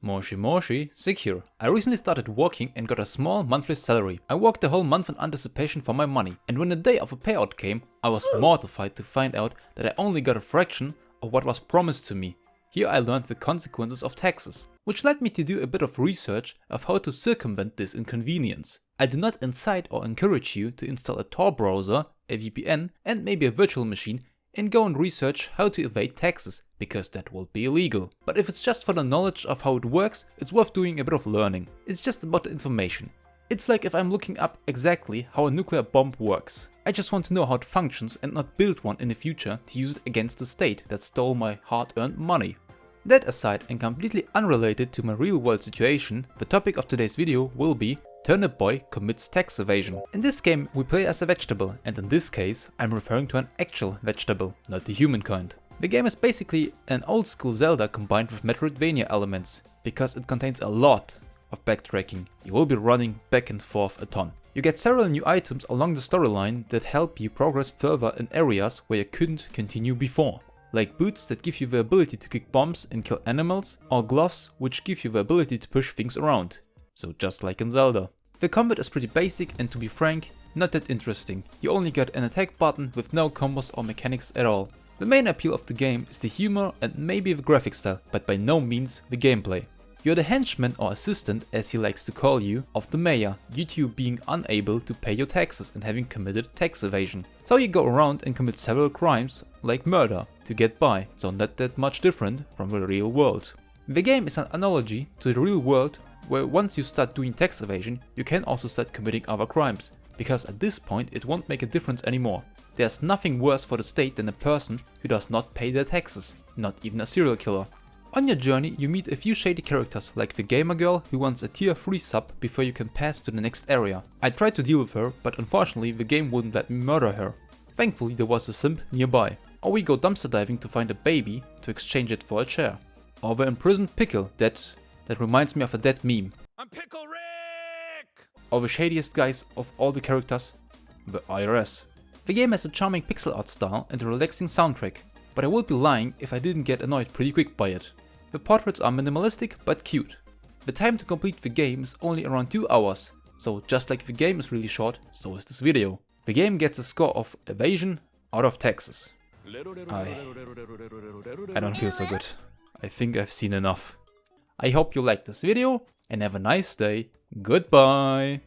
Moshi Moshi, Sig here. I recently started working and got a small monthly salary. I worked the whole month in anticipation for my money, and when the day of a payout came, I was mortified to find out that I only got a fraction of what was promised to me. Here I learned the consequences of taxes, which led me to do a bit of research of how to circumvent this inconvenience. I do not incite or encourage you to install a Tor browser, a VPN, and maybe a virtual machine and go and research how to evade taxes, because that will be illegal. But if it's just for the knowledge of how it works, it's worth doing a bit of learning. It's just about the information. It's like if I'm looking up exactly how a nuclear bomb works. I just want to know how it functions and not build one in the future to use it against the state that stole my hard-earned money. That aside, and completely unrelated to my real world situation, the topic of today's video will be Turnip Boy commits tax evasion. In this game we play as a vegetable, and in this case I'm referring to an actual vegetable, not the human kind. The game is basically an old school Zelda combined with Metroidvania elements, because it contains a lot of backtracking. You will be running back and forth a ton. You get several new items along the storyline that help you progress further in areas where you couldn't continue before. Like boots that give you the ability to kick bombs and kill animals, or gloves which give you the ability to push things around. So just like in Zelda. The combat is pretty basic and, to be frank, not that interesting. You only get an attack button with no combos or mechanics at all. The main appeal of the game is the humor and maybe the graphic style, but by no means the gameplay. You're the henchman or assistant, as he likes to call you, of the mayor, due to you being unable to pay your taxes and having committed tax evasion. So you go around and commit several crimes, like murder, to get by, so not that much different from the real world. The game is an analogy to the real world, where once you start doing tax evasion, you can also start committing other crimes, because at this point it won't make a difference anymore. There's nothing worse for the state than a person who does not pay their taxes, not even a serial killer. On your journey you meet a few shady characters, like the gamer girl who wants a tier 3 sub before you can pass to the next area. I tried to deal with her, but unfortunately the game wouldn't let me murder her. Thankfully there was a simp nearby. Or we go dumpster diving to find a baby to exchange it for a chair. Or the imprisoned pickle that reminds me of a dead meme. I'm Pickle Rick! Or the shadiest guys of all the characters, the IRS. The game has a charming pixel art style and a relaxing soundtrack, but I would be lying if I didn't get annoyed pretty quick by it. The portraits are minimalistic but cute. The time to complete the game is only around 2 hours, so just like the game is really short, so is this video. The game gets a score of evasion out of taxes. I don't feel so good. I think I've seen enough. I hope you liked this video and have a nice day. Goodbye!